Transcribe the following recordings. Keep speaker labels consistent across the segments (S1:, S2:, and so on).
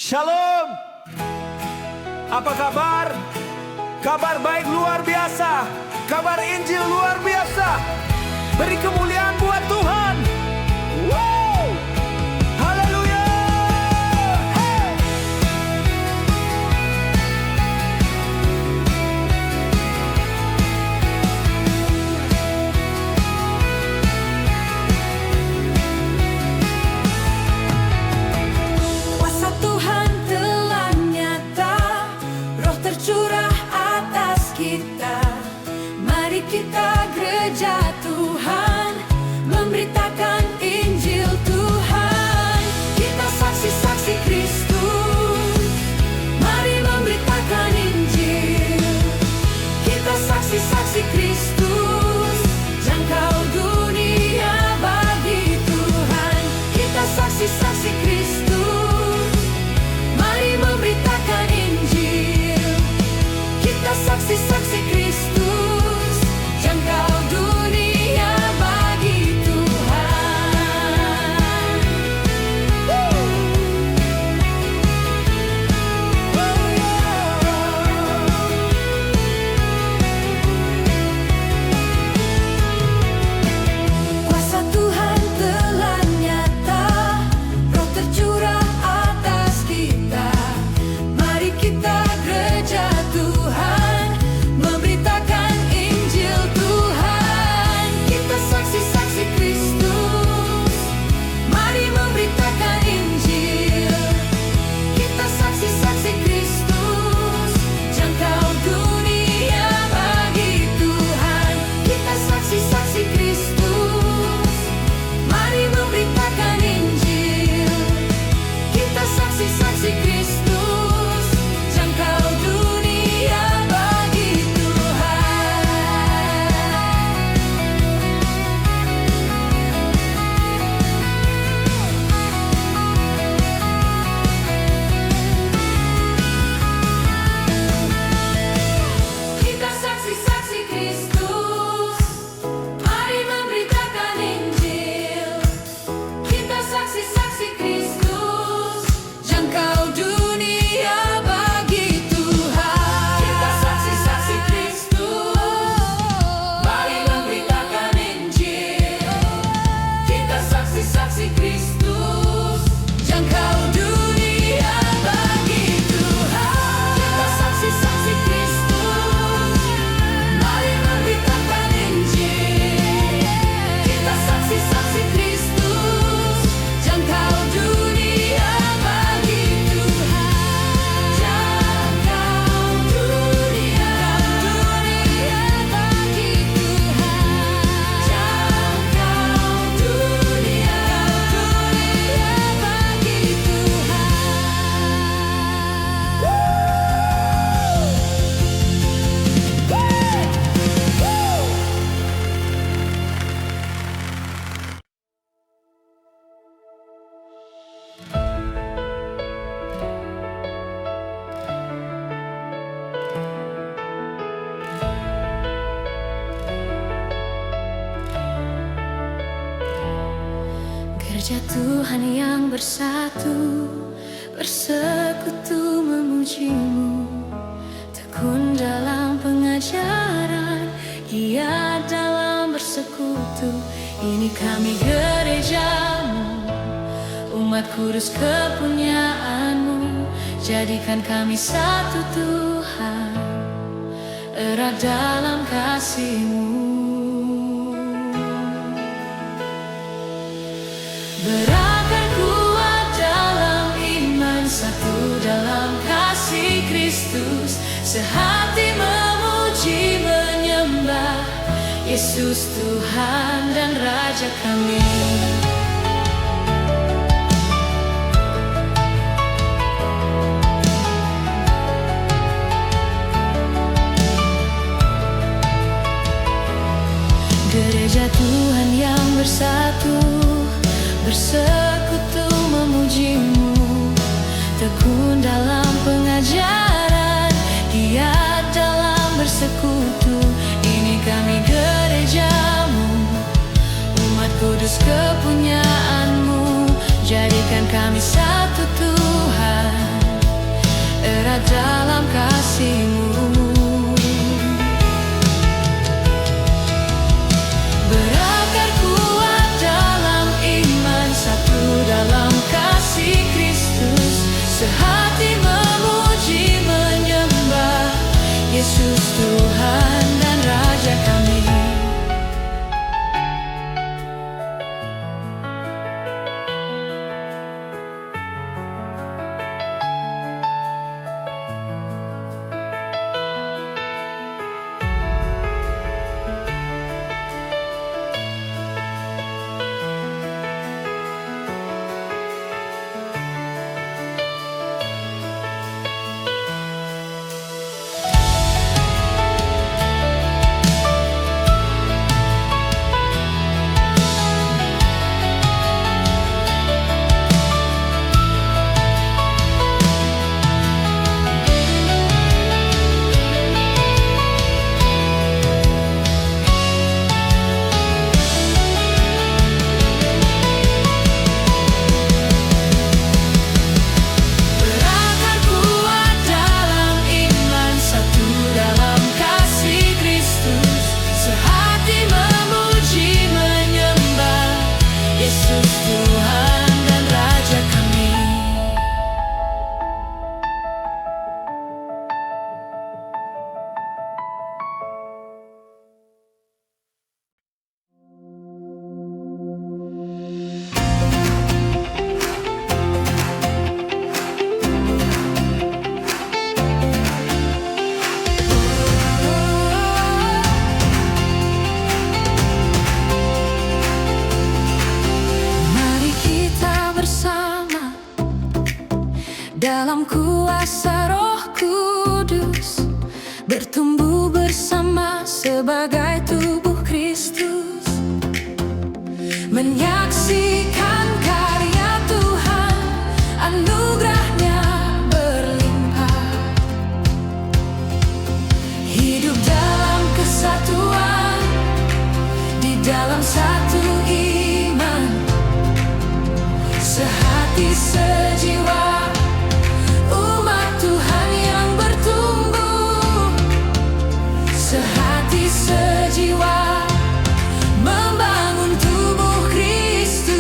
S1: Shalom. Apa kabar? Kabar baik luar biasa. Kabar Injil luar biasa. Beri kemuliaan buat Tuhan. Wow. Haleluya. Hey.
S2: Kuasa Tuhan telah nyata, Roh tercurah atas kita. Mari kita gereja Tuhan, memberitakan Injil Tuhan. Kita saksi-saksi Kristus, mari memberitakan Injil. Kita saksi-saksi Kristus, jangkau dunia bagi Tuhan. Kita saksi-saksi Kristus, mari memberitakan Injil. Kita saksi-saksi Kristus, jangkau dunia bagi Tuhan. Kuasa Tuhan telah nyata, Roh tercurah atas kita. Mari kita gereja Tuhan, memberitakan Injil Tuhan. Kita saksi-saksi Kristus, mari memberitakan Injil. Kita saksi-saksi Kristus, jangkau dunia bagi Tuhan. Kita saksi-saksi Kristus, mari memberitakan Injil. Kita saksi-saksi Kristus, jangkau dunia bagi Tuhan. Kita saksi-saksi Kristus, mari memberitakan Injil. Kita saksi-saksi Kristus, jangkau dunia bagi Tuhan. Kita saksi-saksi Kristus, mari memberitakan Injil. Kita saksi-saksi Kristus, jangkau dunia bagi Tuhan. Kita saksi-saksi Kristus, mari memberitakan Injil. Kita saksi-saksi Kristus, jangkau dunia bagi Tuhan. Jangkau dunia bagi Tuhan. Jangkau dunia bagi Gereja Tuhan yang bersatu, bersekutu memuji-Mu. Tekun dalam pengajaran, giat dalam bersekutu. Ini kami gereja-Mu, umat kudus kepunyaan-Mu. Jadikan kami satu Tuhan, erat dalam kasih-Mu. Berakar kuat dalam iman, satu dalam kasih Kristus. Sehati memuji menyembah Yesus Tuhan dan Raja kami. Gereja Tuhan yang bersatu, bersekutu memuji-Mu. Tekun dalam pengajaran, giat dalam bersekutu. Ini kami gereja-Mu, umat kudus kepunyaan-Mu. Jadikan kami satu Tuhan, dalam kuasa Roh Kudus, bertumbuh bersama sebagai tubuh Kristus, menyaksikan karya Tuhan, anugerahnya berlimpah, hidup dalam kesatuan, di dalam satu iman, sehati sejiwa, umat Tuhan yang bertumbuh, sehati sejiwa, membangun tubuh Kristus.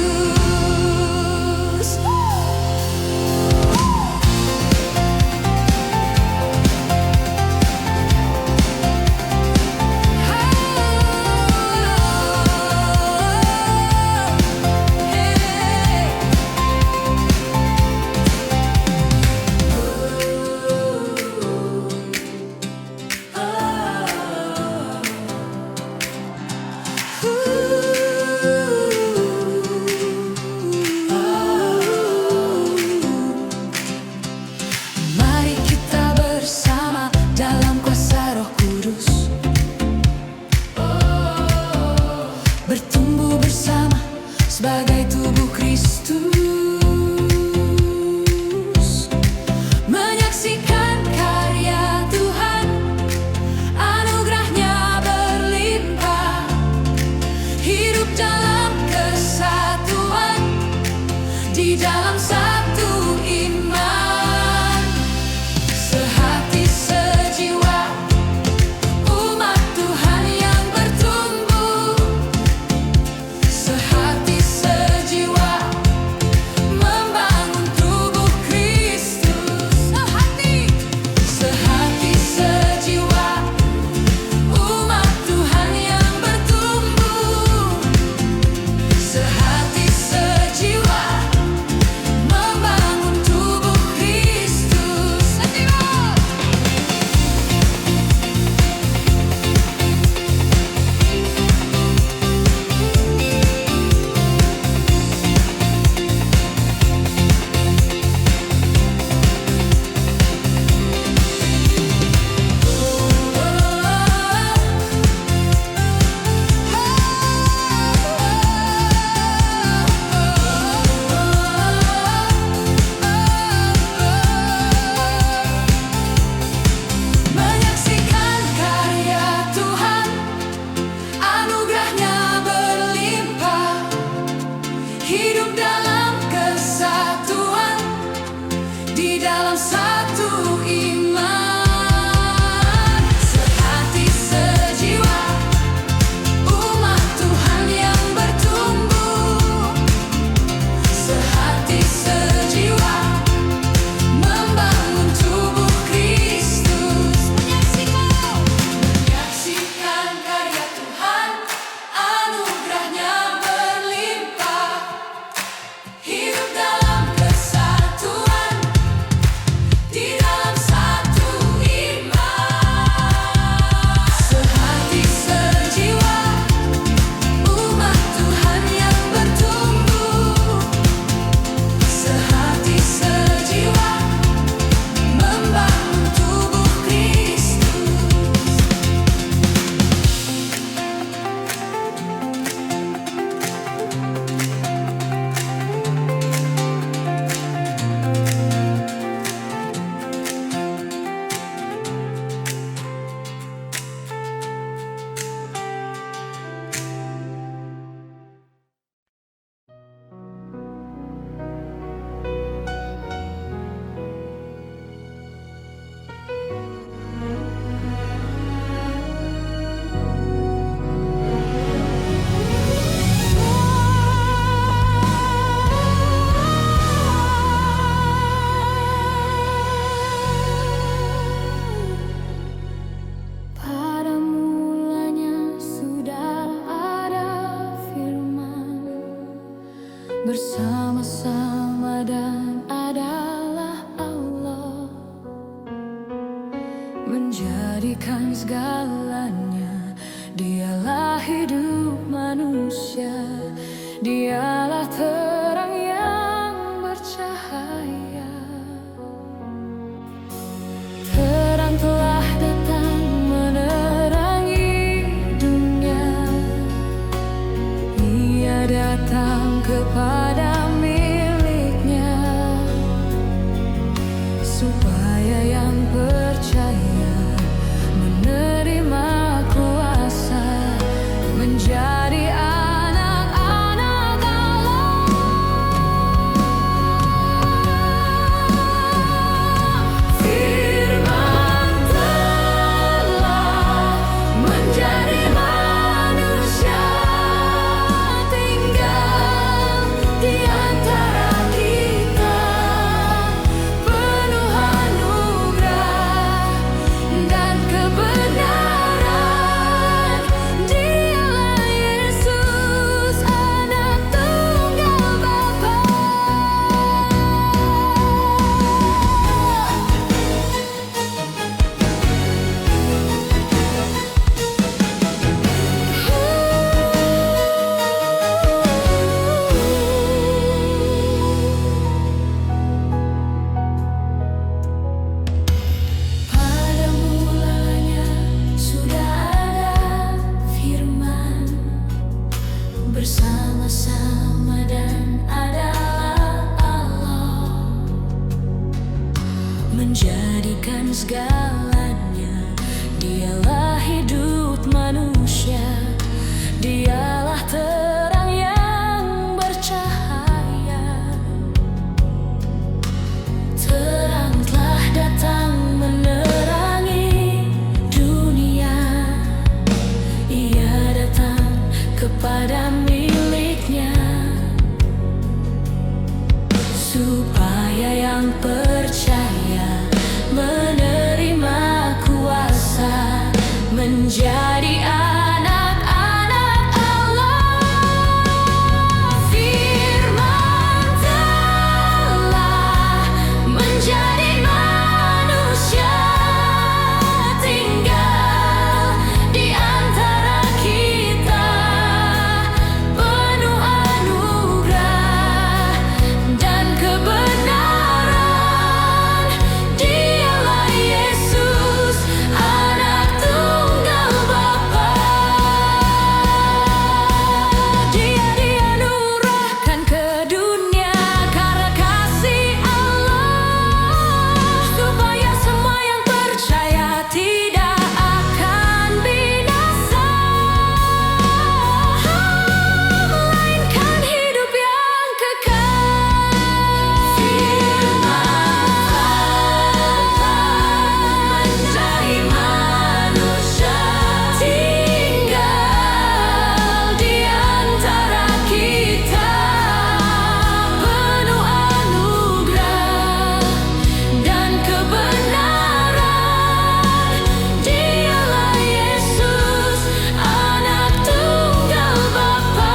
S2: Mari kita bersama dalam kuasa Roh Kudus, bertumbuh bersama sebagai tubuh Kristus, menyaksikan karya Tuhan, anugerahnya berlimpah, hidup dalam kesatuan, di dalam satu iman, sehati sejiwa, umat Tuhan yang bertumbuh, sehati sejiwa, membangun tubuh Kristus. Sehati sejiwa, umat Tuhan yang bertumbuh, sehati sejiwa, membangun tubuh Kristus. Menyaksikan karya Tuhan, anugerahnya berlimpah, hidup dalam kesatuan, di dalam satu iman, sehati sejiwa, umat Tuhan yang bertumbuh, sehati sejiwa, membangun tubuh Kristus. Menyaksikan karya Tuhan, anugerahnya berlimpah, hidup dalam kesatuan, di dalam satu iman, sehati sejiwa, umat Tuhan yang bertumbuh, sehati sejiwa, membangun tubuh Kristus. Pada mulanya sudah ada firman, bersama-sama dan adalah Allah, menjadikan segalanya. Dialah hidup manusia, Dialah terang yang bercahaya. menjadikan segalanya. Dialah hidup manusia, dialah terang yang bercahaya. Terang telah datang menerangi dunia. Ia datang kepada miliknya, supaya yang percaya menerima kuasa menjadi anak-anak Allah. Firman telah menjadi manusia, tinggal di antara kita, penuh anugerah dan kebenaran. Dialah Yesus, Anak Tunggal Bapa. Dia dianugerahkan ke dunia karena kasih Allah, supaya semua yang percaya tidak akan binasa, melainkan hidup yang kekal. Firman menjadi manusia, tinggal di antara kita, penuh anugerah dan kebenaran. Dialah Yesus, Anak Tunggal Bapa.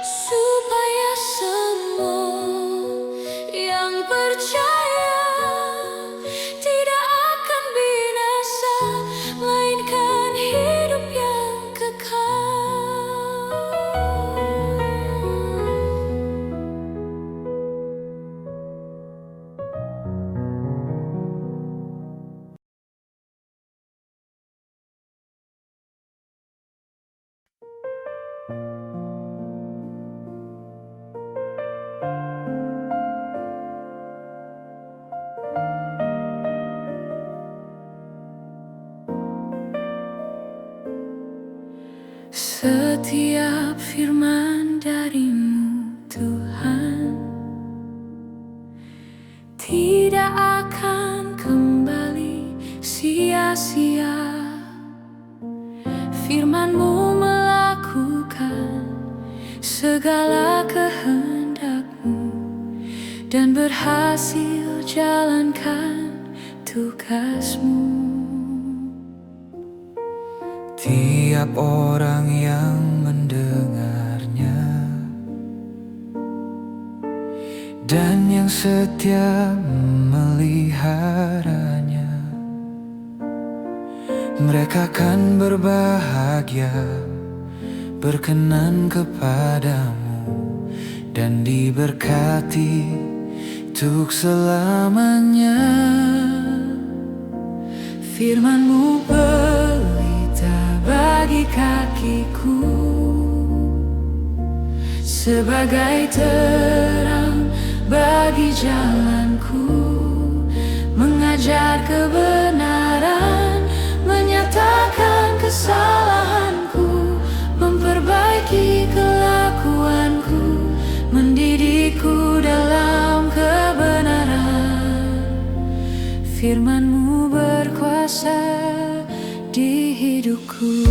S2: Supaya semua yang percaya tidak akan binasa, melainkan hidup yang kekal. Setiap firman dari-Mu, Tuhan, tidak akan kembali sia-sia. Firman-Mu melakukan segala kehendak-Mu dan berhasil jalankan tugas-Mu.
S1: Tiap orang yang mendengarnya dan yang setia meliharanya, mereka akan berbahagia, berkenan kepadamu, dan diberkati untuk selamanya. Firman-Mu pelita bagi kakiku, sebagai terang bagi jalanku, mengajar kebenaran, menyatakan kesalahanku, memperbaiki kelakuanku, mendidikku dalam kebenaran. Firman-Mu berkuasa di hidupku.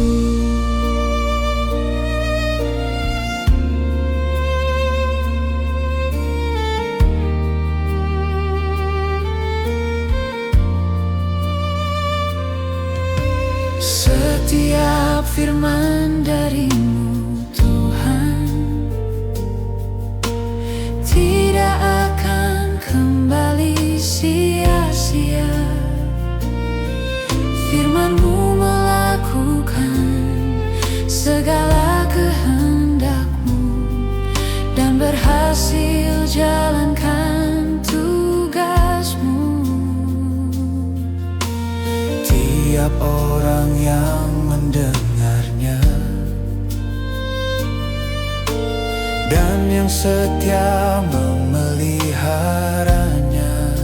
S1: Setiap firman dari-Mu, Tuhan, tidak akan kembali sia-sia. Firman-Mu melakukan segala kehendak-Mu dan berhasil jalankan tugas-Mu. Tiap orang yang mendengarnya dan yang yang setia memeliharanya.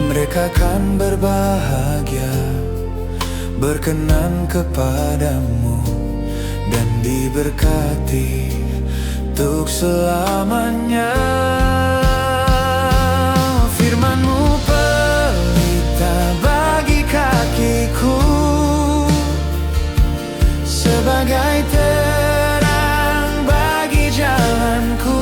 S1: Mereka akan berbahagia, berkenan kepadamu, dan diberkati untuk selamanya. Firman-Mu pelita bagi kakiku, sebagai terang bagi jalanku,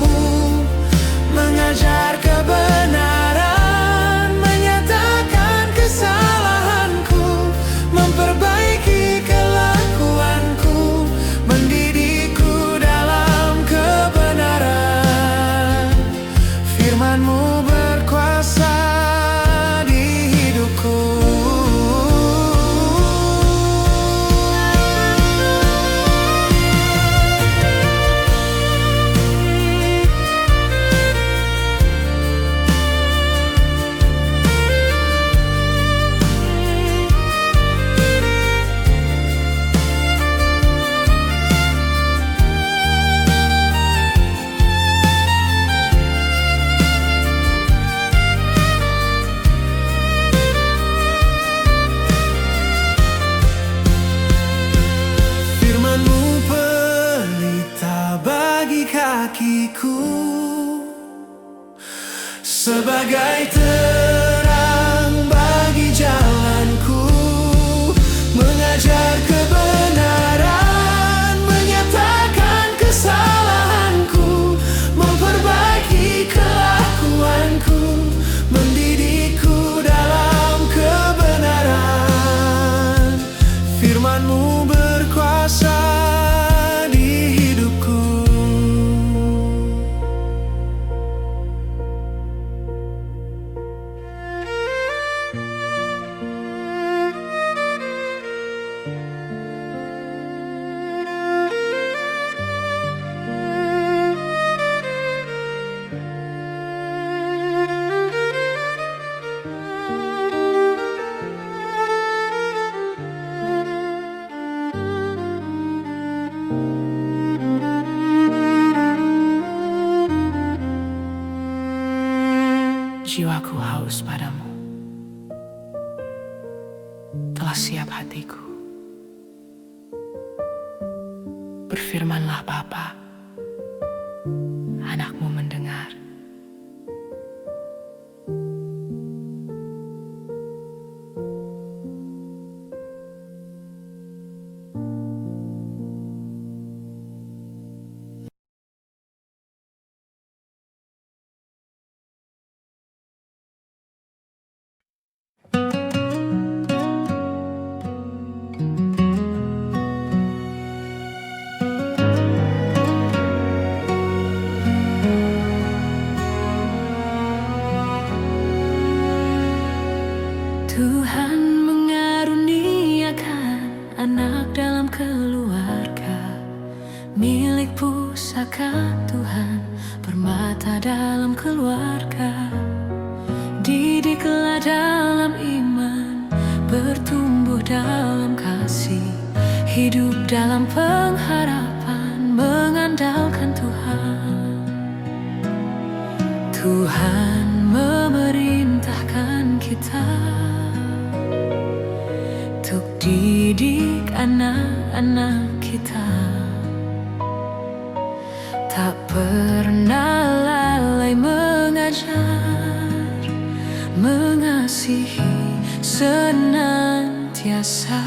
S1: mengajar kebenaran, menyatakan kesalahanku, memperbaiki kelakuanku, mendidikku dalam kebenaran. Firman-Mu berkuasa di hidupku. Kakiku sebagai terang bagi jalanku, mengajar kebenaran, menyatakan kesalahanku, memperbaiki kelakuanku, mendidikku dalam kebenaran. Firman-Mu berkuasa di hidupku.
S3: Jiwaku haus padamu, telah siap hatiku. Berfirmanlah Bapa, anakmu mendengar.
S2: Tuhan mengaruniakan anak dalam keluarga, milik pusaka Tuhan, permata dalam keluarga. Didiklah dalam iman, bertumbuh dalam kasih, hidup dalam pengharapan, mengandalkan Tuhan. Tuhan memerintahkan kita untuk didik anak-anak kita, tak pernah lalai mengajar, mengasihi senantiasa.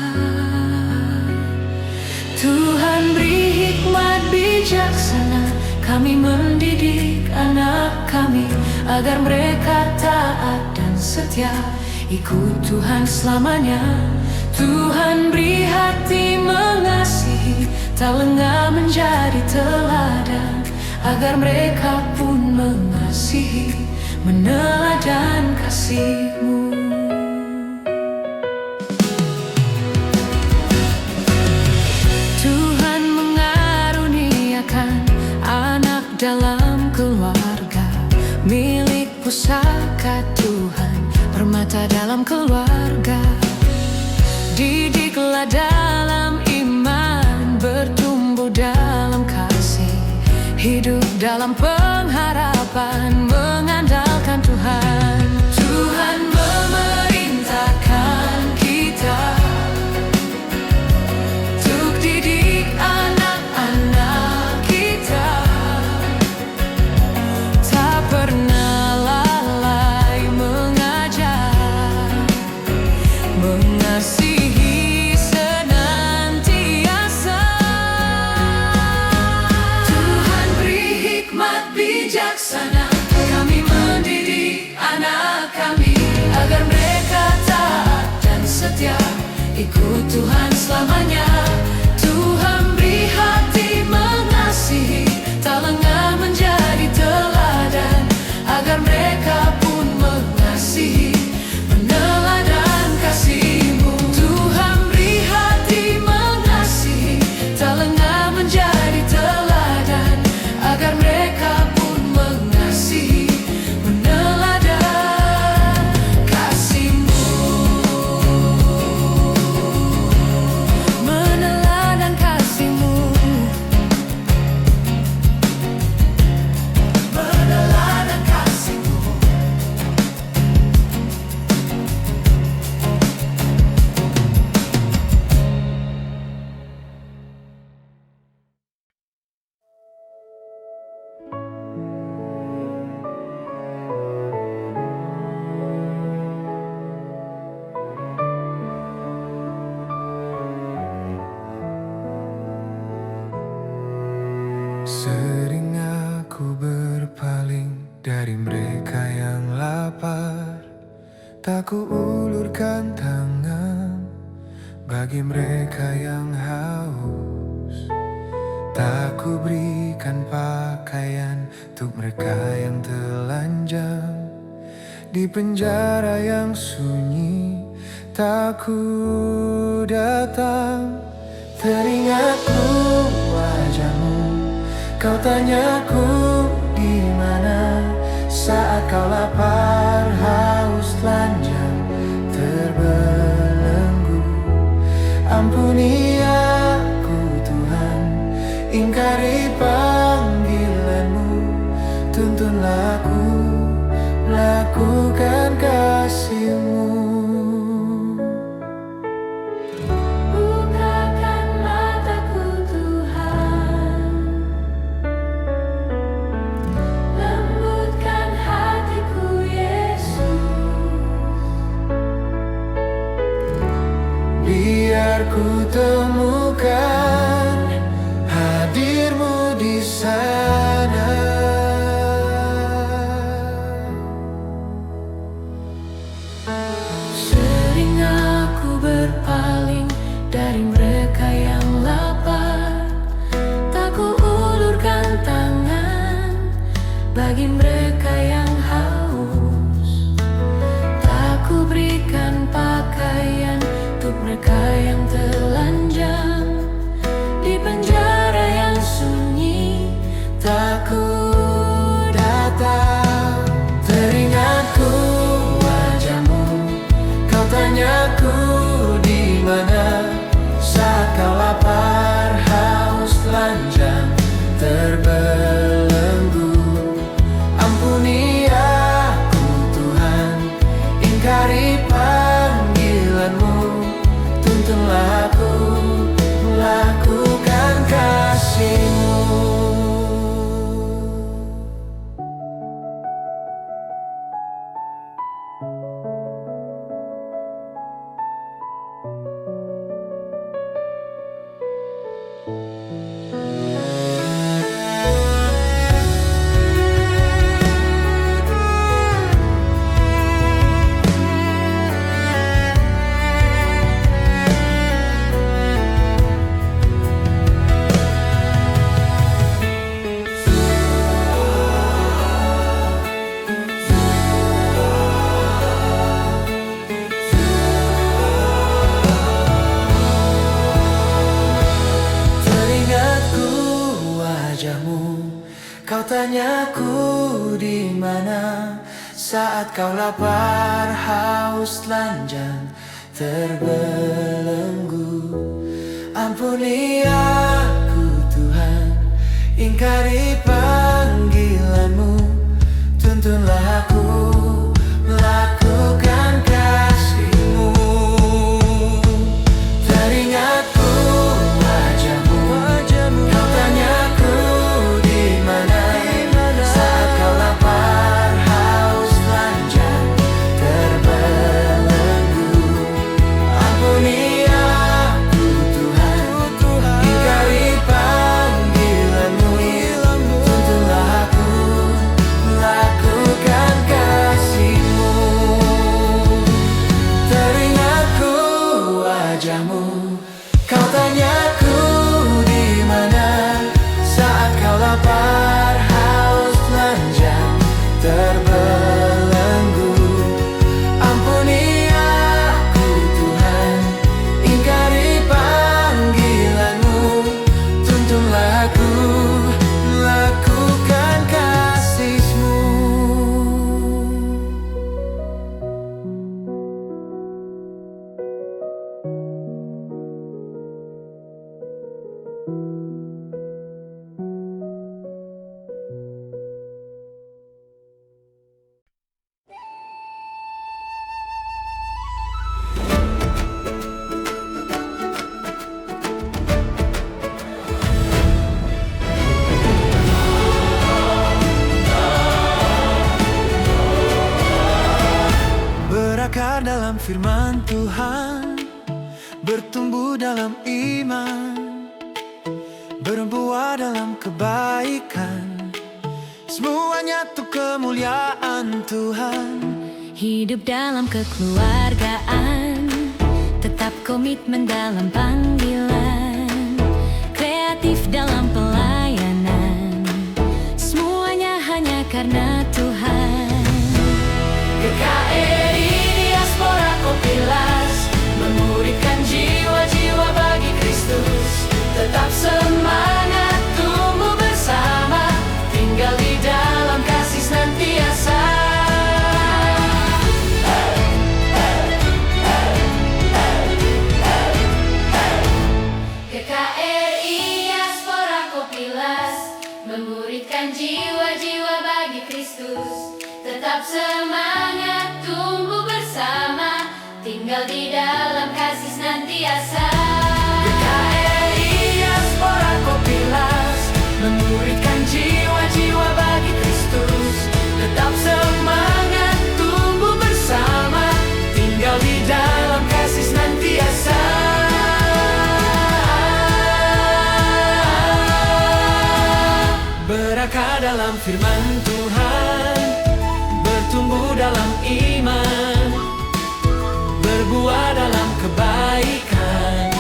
S2: Tuhan beri hikmat bijaksana, kami mendidik anak kami, agar mereka taat dan setia, ikut Tuhan selamanya. Tuhan beri hati mengasihi, tak lengah menjadi teladan, agar mereka pun mengasihi, meneladan kasih-Mu. Tuhan mengaruniakan anak dalam keluarga, milik pusaka Tuhan, permata dalam keluarga. Didiklah dalam iman, bertumbuh dalam kasih, dalam pengharapan mengandalkan Tuhan. Tuhan memerintahkan kita untuk didik anak-anak kita, tak pernah lalai mengajar, mengasihi senantiasa. Tuhan beri hikmat bijaksana, kami mendidik anak kami agar mereka taat dan setia ikut Tuhan selamanya. Tuhan beri hati mengasihi, tak lengah menjadi teladan agar mereka pun mengasihi, meneladan kasih-Mu. Tuhan beri hati mengasihi, tak lengah menjadi teladan agar mereka pun mengasihi, meneladan kasih-Mu. Meneladan kasih-Mu, meneladan kasih-Mu.
S1: Sering aku berpaling dari mereka yang lapar, tak kuulurkan tangan bagi mereka yang haus, tak kuberikan pakaian untuk mereka yang telanjang. Di penjara yang sunyi tak ku datang, teringatku wajahmu, kau tanyaku di mana saat kau lapar, haus, telanjang, terbelenggu. Ampuni aku Tuhan, ingkari panggilanmu, tuntunlah aku, lakukan kasih-Mu.
S2: Bukakan mataku Tuhan, lembutkan hatiku Yesus,
S1: Biar ku temukan hadir-Mu di sana.
S2: sering aku berpaling dari mereka yang lapar, tak kuulurkan tangan bagi mereka yang haus, tak kuberikan pakaian untuk mereka yang telanjang. Di penjara yang sunyi tak ku
S1: Datang, teringatku wajahmu, kau tanyaku di mana saat kau lapar, haus, telanjang, terbelenggu. Ampuni aku Tuhan, ingkari panggilanmu, tuntunlah aku, lakukan kasih-Mu. Kau tanyaku di mana saat kau lapar, haus, telanjang, terbelenggu. Ampuni aku Tuhan, ingkari panggilanmu. Tuntunlah aku melakukan kasih-Mu. Teringatku wajah-Mu, Kau tanyaku di mana saat Kau lapar, haus, telanjang, terbelenggu. Ampuni aku Tuhan, ingkari panggilan-Mu. Tuntunlah aku melakukan kasih-Mu. Teringatku wajah-Mu, Kau tanyaku di mana saat Kau lapar, haus, telanjang, terbelenggu. Ampuni aku Tuhan, ingkari panggilan-Mu. Tuntunlah aku melakukan kasih-Mu. Berakar dalam firman Tuhan, bertumbuh dalam iman, berbuah dalam kebaikan, semuanya tuh kemuliaan Tuhan.
S2: Hidup dalam kekeluargaan, tetap komitmen dalam panggilan, kreatif dalam pelayanan, semuanya hanya karena Tuhan. GKRI Diaspora Kopilas memuridkan jiwa-jiwa bagi Kristus. Tetap semangat, tumbuh bersama, tinggal di dalam kasih senantiasa. GKRI Diaspora Kopilas memuridkan jiwa-jiwa bagi Kristus. Tetap semangat, tumbuh bersama, tinggal di dalam kasih senantiasa.
S1: GKRI Diaspora Kopilas memuridkan jiwa-jiwa bagi Kristus. Tetap semangat, tumbuh bersama, tinggal di dalam kasih senantiasa. Berakar dalam firman Tuhan, bertumbuh dalam iman, berbuah dalam kebaikan,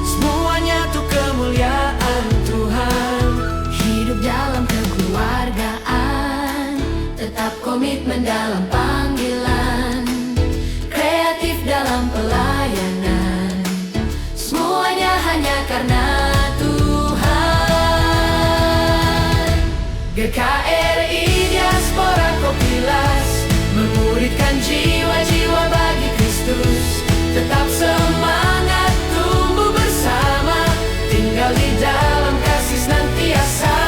S1: semuanya tuh kemuliaan Tuhan.
S2: Hidup dalam kekeluargaan, tetap komitmen dalam panggilan, kreatif dalam pelayanan, semuanya hanya karena Tuhan.
S1: GKRI Diaspora Kopilas memuridkan jiwa-jiwa bagi Kristus. Tetap semangat, tumbuh bersama, tinggal di dalam kasih senantiasa.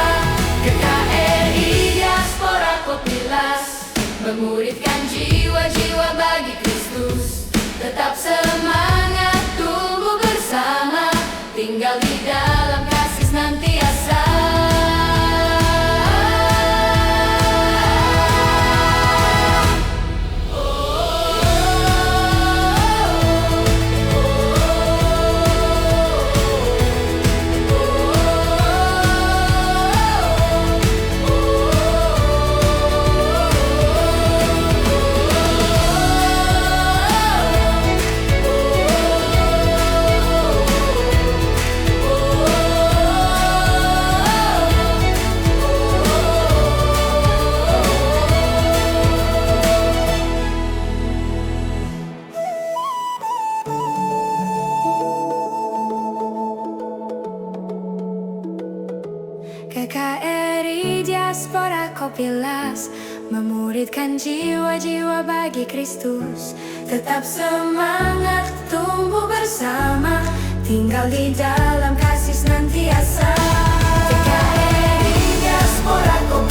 S1: GKRI Diaspora Kopilas memuridkan jiwa-jiwa bagi Kristus. Tetap semangat, tumbuh bersama, tinggal di dalam kasih senantiasa.
S2: GKRI Diaspora Kopilas memuridkan jiwa-jiwa bagi Kristus. Tetap semangat, tumbuh bersama, tinggal di dalam kasih senantiasa. GKRI
S1: diaspora Kopilas.